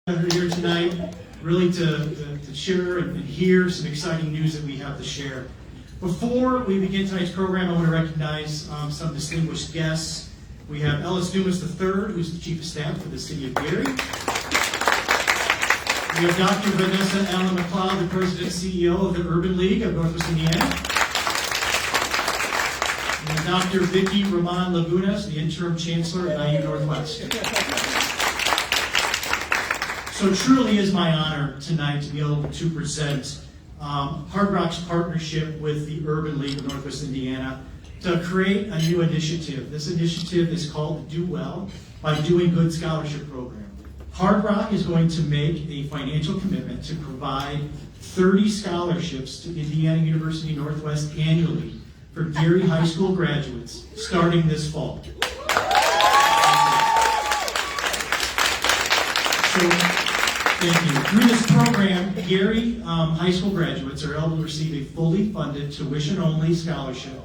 Here tonight, really to share and hear some exciting news that we have to share. Before we begin tonight's program, I want to recognize some distinguished guests. We have Ellis Dumas III, who's the Chief of Staff for the City of Gary. We have Dr. Vanessa Allen McLeod, the President and CEO of the Urban League of Northwest Indiana. And Dr. Vicki Ramon Lagunas, the Interim Chancellor at IUN Northwest. So it truly is my honor tonight to be able to present Hard Rock's partnership with the Urban League of Northwest Indiana to create a new initiative. This initiative is called Do Well by Doing Good Scholarship Program. Hard Rock is going to make a financial commitment to provide 30 scholarships to Indiana University Northwest annually for Gary High School graduates starting this fall. Thank you. Through this program, Gary high school graduates are able to receive a fully funded, tuition-only scholarship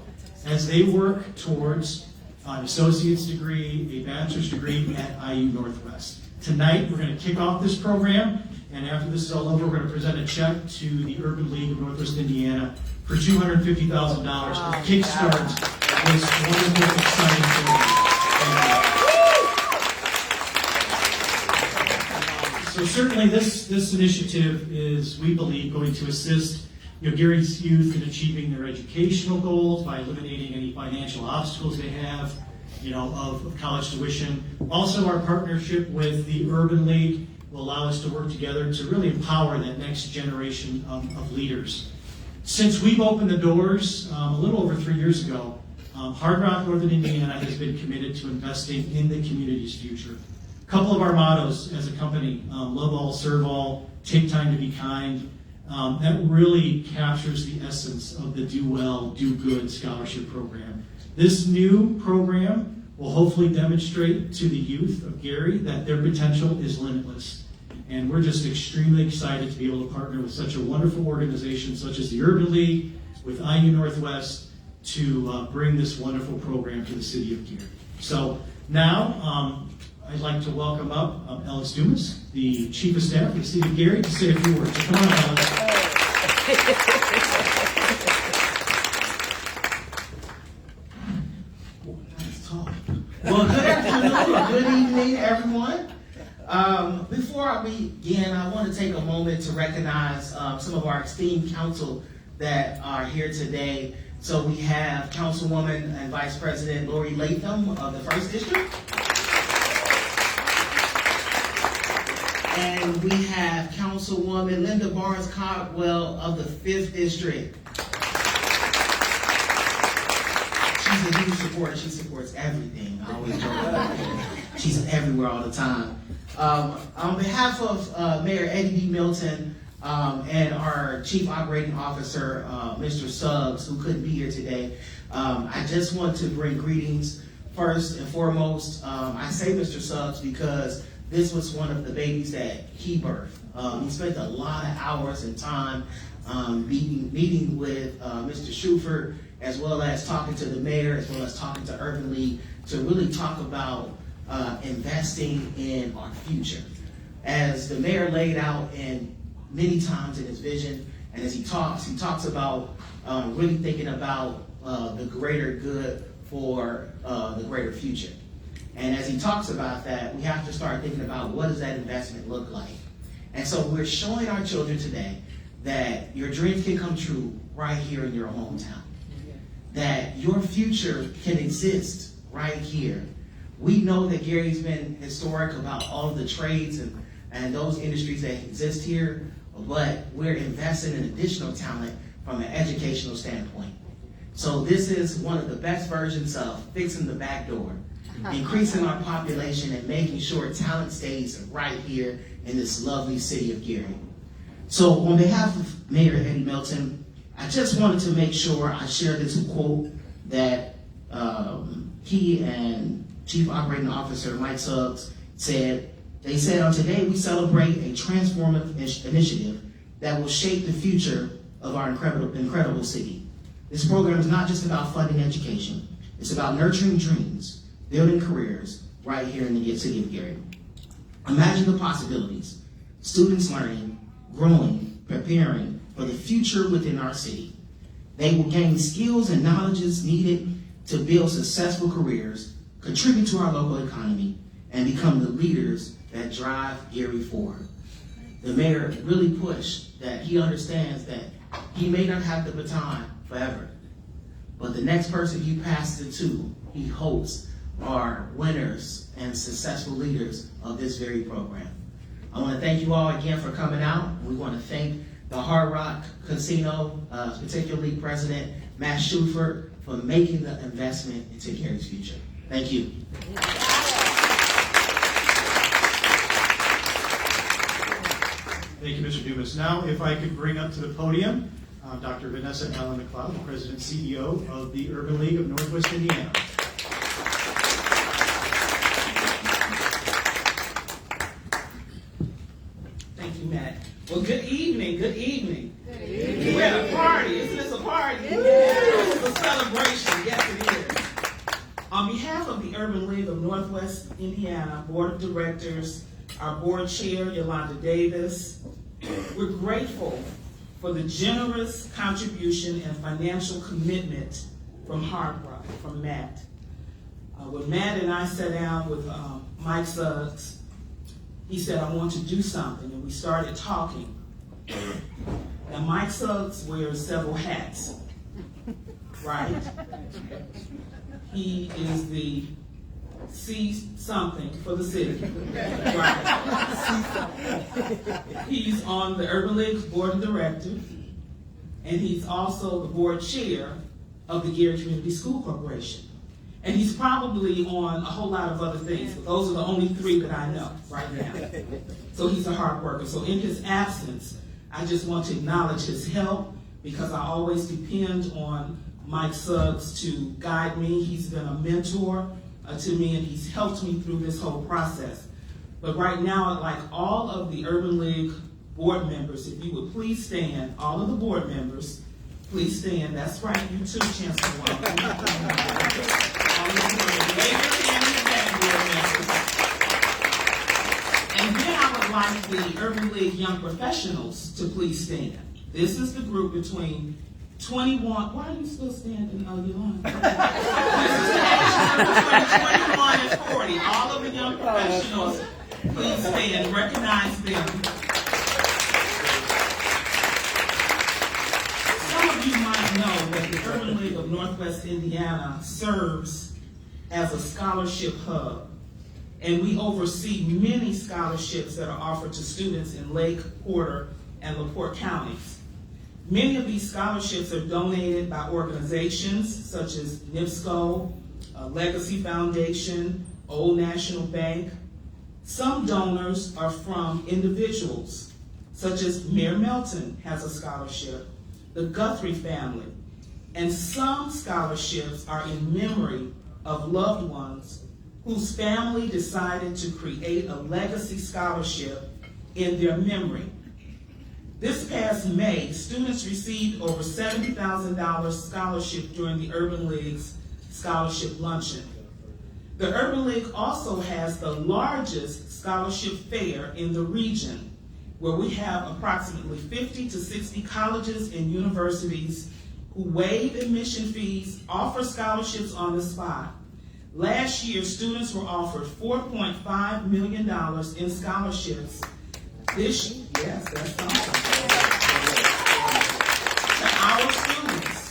as they work towards an associate's degree, a bachelor's degree at IU Northwest. Tonight, we're going to kick off this program, and after this is all over, we're going to present a check to the Urban League of Northwest Indiana for $250,000 to kickstart this wonderful, exciting program. Thank you. So certainly this initiative is, we believe, going to assist Gary's youth in achieving their educational goals by eliminating any financial obstacles they have, of college tuition. Also, our partnership with the Urban League will allow us to work together to really empower that next generation of leaders. Since we've opened the doors a little over 3 years ago, Hard Rock Northern Indiana has been committed to investing in the community's future. A couple of our mottos as a company, love all, serve all, take time to be kind, that really captures the essence of the Do Well, Do Good scholarship program. This new program will hopefully demonstrate to the youth of Gary that their potential is limitless. And we're just extremely excited to be able to partner with such a wonderful organization such as the Urban League, with IU Northwest, to bring this wonderful program to the city of Gary. So now, I'd like to welcome up Ellis Dumas, the Chief of Staff for the City of Gary, to say a few words. Come on, Ellis. Nice talk. Well, good afternoon or good evening, everyone. Before I begin, I want to take a moment to recognize some of our esteemed council that are here today. So we have Councilwoman and Vice President Lori Latham of the 1st District. And we have Councilwoman Linda Barnes-Caldwell of the 5th District. She's a huge supporter. She supports everything. I always joke. She's everywhere all the time. On behalf of Mayor Eddie D. Milton and our Chief Operating Officer, Mr. Suggs, who couldn't be here today, I just want to bring greetings. First and foremost, I say Mr. Suggs because this was one of the babies that he birthed. He spent a lot of hours and time meeting with Mr. Shuford, as well as talking to the mayor, as well as talking to Urban League, to really talk about investing in our future. As the mayor laid out in many times in his vision, and as he talks about really thinking about the greater good for the greater future. And as he talks about that, we have to start thinking about what does that investment look like. And so we're showing our children today that your dreams can come true right here in your hometown. That your future can exist right here. We know that Gary's been historic about all of the trades and those industries that exist here, but we're investing in additional talent from an educational standpoint. So this is one of the best versions of fixing the back door, increasing our population and making sure talent stays right here in this lovely city of Gary. So on behalf of Mayor Eddie Milton, I just wanted to make sure I share this quote that he and Chief Operating Officer Mike Suggs said. They said, on today we celebrate a transformative initiative that will shape the future of our incredible city. This program is not just about funding education. It's about nurturing dreams, building careers right here in the city of Gary. Imagine the possibilities. students learning, growing, preparing for the future within our city. They will gain skills and knowledges needed to build successful careers, contribute to our local economy, and become the leaders that drive Gary forward. The mayor really pushed that he understands that he may not have the baton forever, but the next person he passes it to, he hopes, are winners and successful leaders of this very program. I want to thank you all again for coming out. We want to thank the Hard Rock Casino, particularly President Matt Schufert, for making the investment into Gary's future. Thank you. Thank you, Mr. Dumas. Now, if I could bring up to the podium Dr. Vanessa Allen McLeod, the President and CEO of the Urban League of Northwest Indiana. Thank you, Matt. Well, good evening. Good evening. Good evening. We're at a party. Isn't this a party? This is a celebration. Yes, it is. On behalf of the Urban League of Northwest Indiana Board of Directors, our board chair, Yolanda Davis, we're grateful for the generous contribution and financial commitment from Hard Rock, from Matt. When Matt and I sat down with Mike Suggs, he said, I want to do something, and we started talking. Now, Mike Suggs wears several hats, right? He is the C something for the city, right? He's on the Urban League's board of directors, and he's also the board chair of the Gary Community School Corporation. And he's probably on a whole lot of other things, but those are the only three that I know right now. So he's a hard worker. So in his absence, I just want to acknowledge his help, because I always depend on Mike Suggs to guide me. He's been a mentor to me, and he's helped me through this whole process. But right now, I'd like all of the Urban League board members, if you would please stand, all of the board members, please stand. That's right, you too, Chancellor Walker. And then I would like the Urban League Young Professionals to please stand. This is the group between 21, why are you still standing, Yolanda? This is the age group between 21 and 40. All of the young professionals, please stand, recognize them. Some of you might know that the Urban League of Northwest Indiana serves as a scholarship hub, and we oversee many scholarships that are offered to students in Lake, Porter, and LaPorte counties. Many of these scholarships are donated by organizations such as NIPSCO, Legacy Foundation, Old National Bank. Some donors are from individuals, such as Mayor Melton has a scholarship, the Guthrie family, and some scholarships are in memory of loved ones whose family decided to create a legacy scholarship in their memory. This past May, students received over $70,000 scholarship during the Urban League's scholarship luncheon. The Urban League also has the largest scholarship fair in the region, where we have approximately 50 to 60 colleges and universities who waive admission fees, offer scholarships on the spot. Last year, students were offered $4.5 million in scholarships. Yes, that's awesome. To our students.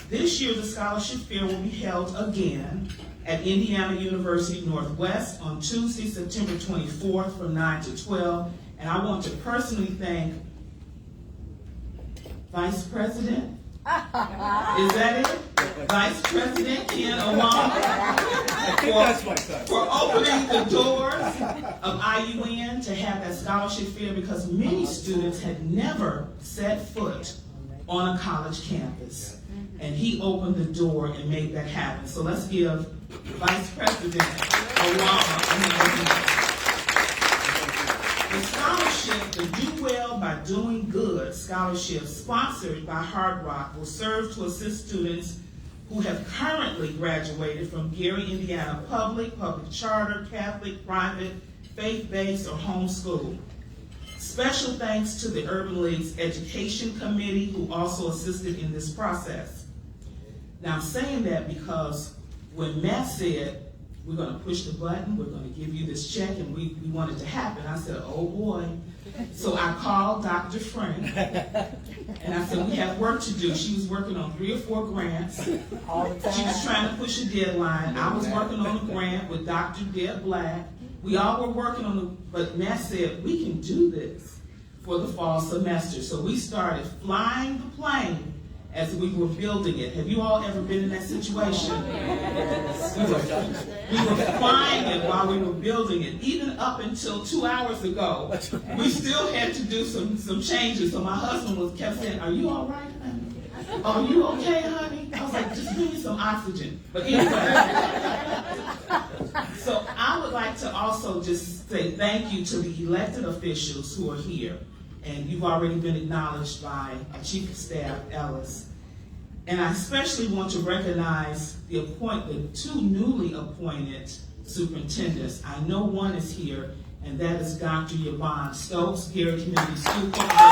This year, the scholarship fair will be held again at Indiana University Northwest on Tuesday, September 24th from 9 to 12. And I want to personally thank Vice President, is that it? Vice President Ken Obama for opening the doors of IUN to have that scholarship fair, because many students had never set foot on a college campus. And he opened the door and made that happen. So let's give Vice President Obama an applause. The scholarship, the Do Well by Doing Good scholarship, sponsored by Hard Rock, will serve to assist students who have currently graduated from Gary, Indiana public charter, Catholic, private, faith-based, or homeschool. Special thanks to the Urban League's Education Committee, who also assisted in this process. Now, I'm saying that because when Matt said, we're going to push the button, we're going to give you this check, and we want it to happen, I said, oh boy. So I called Dr. Frank, and I said, we have work to do. She was working on 3 or 4 grants. She was trying to push a deadline. I was working on a grant with Dr. Deb Black. We all were working on but Matt said, we can do this for the fall semester. So we started flying the plane as we were building it. Have you all ever been in that situation? We were flying it while we were building it. Even up until 2 hours ago, we still had to do some changes. So my husband kept saying, are you all right, honey? Are you okay, honey? I was like, just give me some oxygen. But anyway, so I would like to also just say thank you to the elected officials who are here. And you've already been acknowledged by Chief of Staff Ellis. And I especially want to recognize the 2 newly appointed superintendents. I know one is here, and that is Dr. Yvonne Stokes, Gary Community School Superintendent.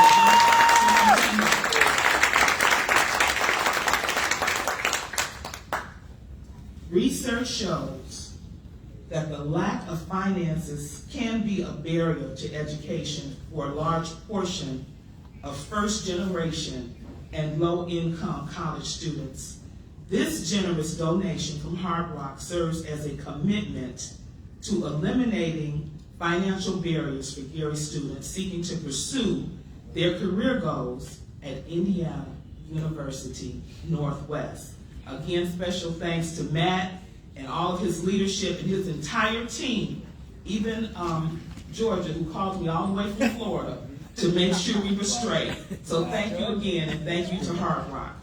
Research shows that the lack of finances can be a barrier to education for a large portion of first-generation and low-income college students. This generous donation from Hard Rock serves as a commitment to eliminating financial barriers for Gary students seeking to pursue their career goals at Indiana University Northwest. Again, special thanks to Matt and all of his leadership and his entire team, even Georgia, who called me all the way from Florida to make sure we were straight. So thank you again, and thank you to Hard Rock.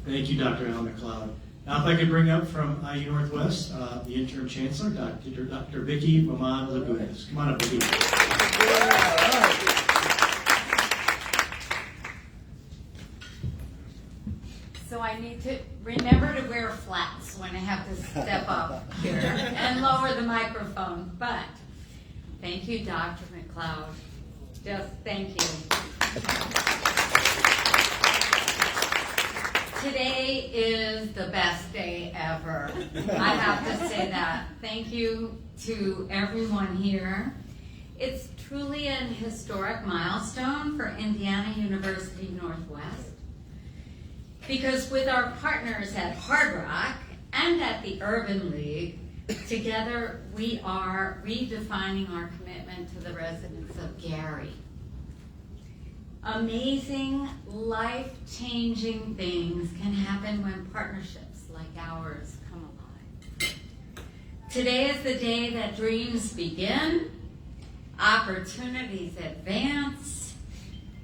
Thank you, Dr. Al McLeod. Now, if I could bring up from IU Northwest, the interim chancellor, Dr. Vicki Mamad Lagunas. Come on up, Vicki. So I need to remember to wear flats when I have to step up here and lower the microphone. But thank you, Dr. McLeod. Just thank you. Today is the best day ever. I have to say that. Thank you to everyone here. It's truly an historic milestone for Indiana University Northwest, because with our partners at Hard Rock and at the Urban League, together we are redefining our commitment to the residents of Gary. Amazing, life-changing things can happen when partnerships like ours come alive. Today is the day that dreams begin, opportunities advance,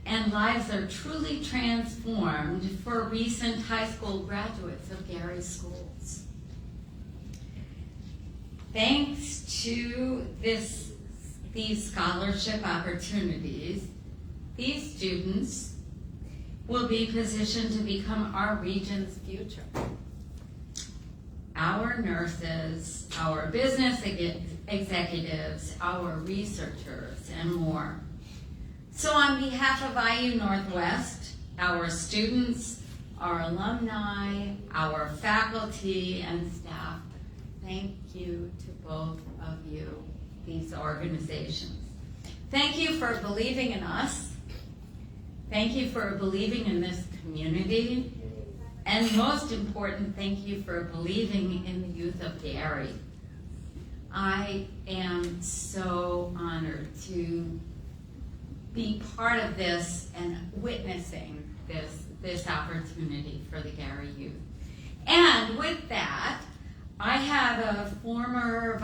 and lives are truly transformed for recent high school graduates of Gary schools. Thanks to these scholarship opportunities, these students will be positioned to become our region's future. Our nurses, our business executives, our researchers, and more. So on behalf of IU Northwest, our students, our alumni, our faculty and staff, thank you to both of you, these organizations. Thank you for believing in us. Thank you for believing in this community. And most important, thank you for believing in the youth of Gary. I am so honored to be part of this and witnessing this opportunity for the Gary youth. And with that, I have a former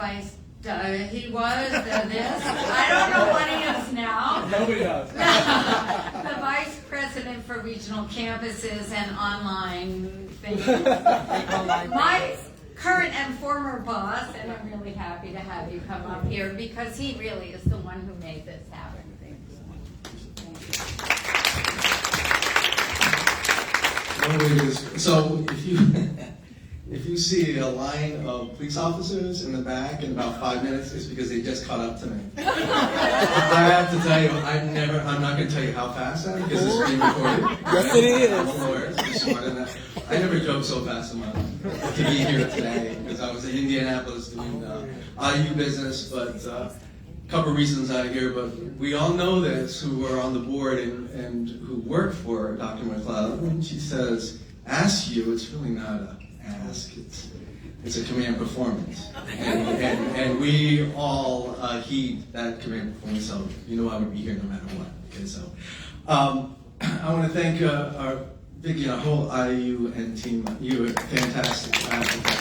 he was this. I don't know what he is now. Nobody does. The Vice President for Regional Campuses and Online Things. My current and former boss, and I'm really happy to have you come up here because he really is the one who made this happen. So If you see a line of police officers in the back in about 5 minutes, it's because they just caught up to me. I have to tell you, I'm not going to tell you how fast I am because it's being recorded. Yes, it is. I'm a lawyer, so smarter than that. I never drove so fast in my life to be here today because I was in Indianapolis doing IU business, but a couple of reasons out here, but we all know this who are on the board and who work for Dr. McLeod. When she says, ask you, it's really not a ask, it's a command performance. And we all heed that command performance, so you know I would be here no matter what. Okay, so I want to thank our Vicky and our whole IUN team. You are fantastic. Absolutely.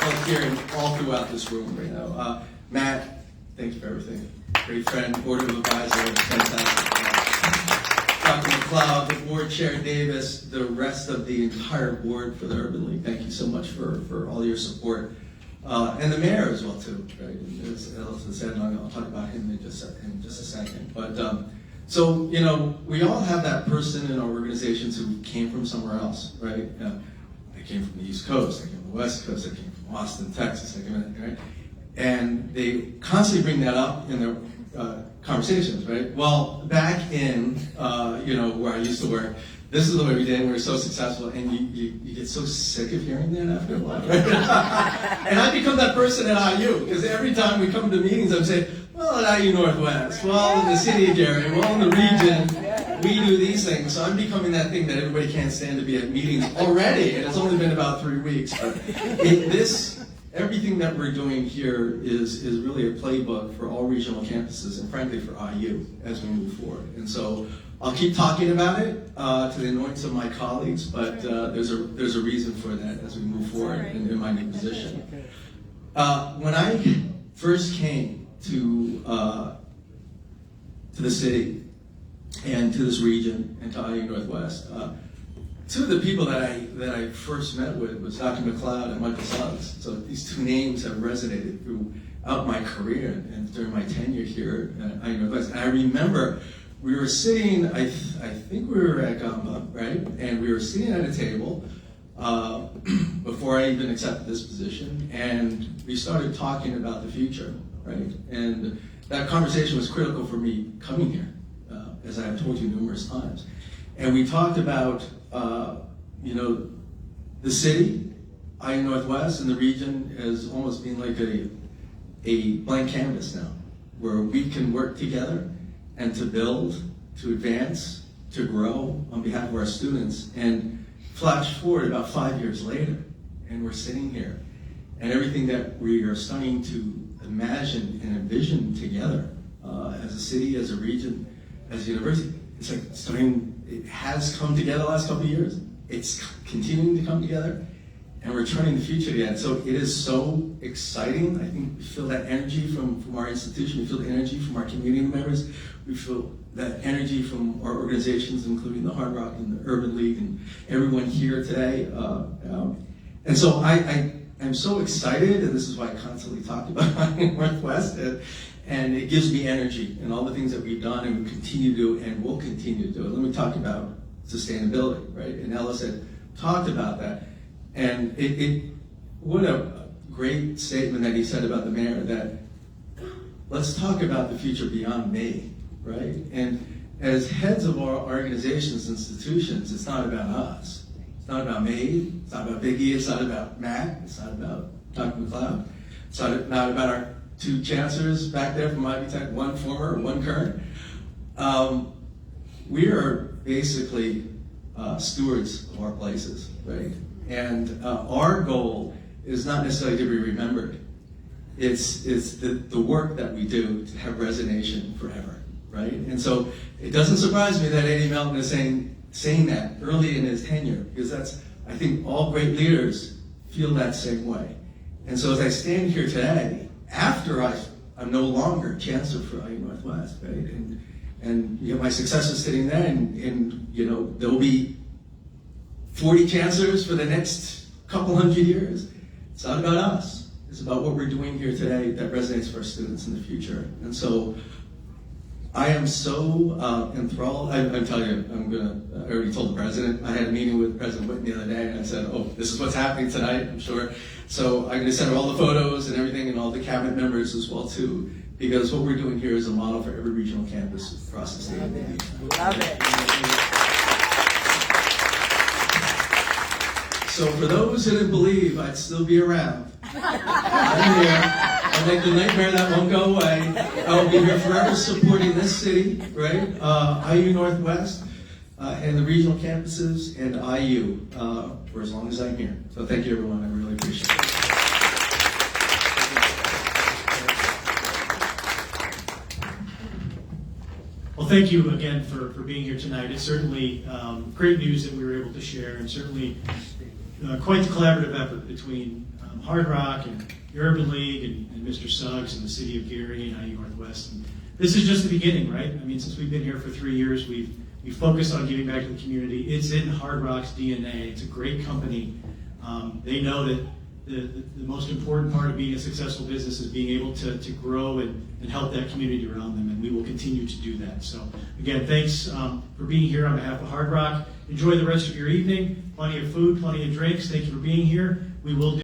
Both here and all throughout this room right now. Matt, thanks for everything. Great friend, board of advisors, fantastic. Dr. McLeod, the board chair Davis, the rest of the entire board for the Urban League, thank you so much for all your support. And the mayor as well too, right? And as Elsa said, and I'll talk about him in just a second. But so, you know, we all have that person in our organizations who came from somewhere else, right? I came from the East Coast, I came from the West Coast, I came from Austin, Texas, right? And they constantly bring that up in their conversations, right? Well, back in, where I used to work, this is the way we did, and we were so successful, and you get so sick of hearing that after a while, right? And I become that person at IU, because every time we come to meetings, I'm saying, well, at IU Northwest, well, in the city of Gary, well, in the region, we do these things. So I'm becoming that thing that everybody can't stand to be at meetings already, and it's only been about 3 weeks. But everything that we're doing here is really a playbook for all regional campuses, and frankly for IU as we move forward. And so I'll keep talking about it to the annoyance of my colleagues, but there's a reason for that as we move forward in my new position. When I first came to the city and to this region and to IU Northwest, two of the people that I first met with was Dr. McLeod and Michael Suggs. So these two names have resonated throughout my career and during my tenure here at IU Northwest. And I remember we were sitting, I think we were at Gumba, right? And we were sitting at a table before I even accepted this position, and we started talking about the future, right? And that conversation was critical for me coming here, as I have told you numerous times. And we talked about, the city, IU Northwest, and the region as almost being like a blank canvas now, where we can work together and to build, to advance, to grow on behalf of our students. And flash forward about 5 years later, and we're sitting here, and everything that we are starting to imagine and envision together as a city, as a region, as a university, it's like it has come together the last couple of years. It's continuing to come together, and we're turning the future again. So it is so exciting. I think we feel that energy from our institution. We feel the energy from our community members. We feel that energy from our organizations, including the Hard Rock and the Urban League and everyone here today. And so I'm so excited, and this is why I constantly talk about Northwest, and it gives me energy and all the things that we've done and we continue to do and will continue to do. Let me talk about sustainability, right? And Ellis had talked about that. And what a great statement that he said about the mayor, that let's talk about the future beyond me, right? And as heads of our organizations, institutions, it's not about us. It's not about me, it's not about Biggie, it's not about Matt, it's not about Dr. McLeod, it's not about our two chancellors back there from Ivy Tech, one former, one current. We are basically stewards of our places, right? And our goal is not necessarily to be remembered. It's the work that we do to have resonation forever, right? And so it doesn't surprise me that Eddie Melton is saying that early in his tenure, because I think all great leaders feel that same way. And so as I stand here today, after I'm no longer chancellor for IU Northwest, right? And my successors sitting there, and there'll be 40 chancellors for the next couple hundred years. It's not about us. It's about what we're doing here today that resonates for our students in the future. And so I am so enthralled. I'm telling you, I already told the president. I had a meeting with President Whitten the other day, and I said, oh, this is what's happening tonight, I'm sure. So I'm going to send her all the photos and everything, and all the cabinet members as well, too, because what we're doing here is a model for every regional campus across the state. Love it. So for those who didn't believe I'd still be around, I'm here. I'll make the nightmare that won't go away. I will be here forever supporting this city, right? IU Northwest and the regional campuses and IU for as long as I'm here. So thank you, everyone. I really appreciate it. Well, thank you again for being here tonight. It's certainly great news that we were able to share, and certainly quite the collaborative effort between Hard Rock and the Urban League and Mr. Suggs and the City of Gary and IU Northwest. And this is just the beginning, right? I mean, since we've been here for 3 years, we've focused on giving back to the community. It's in Hard Rock's DNA. It's a great company. They know that the most important part of being a successful business is being able to grow and help that community around them, and we will continue to do that. So again, thanks for being here on behalf of Hard Rock. Enjoy the rest of your evening. Plenty of food, plenty of drinks. Thank you for being here. We will do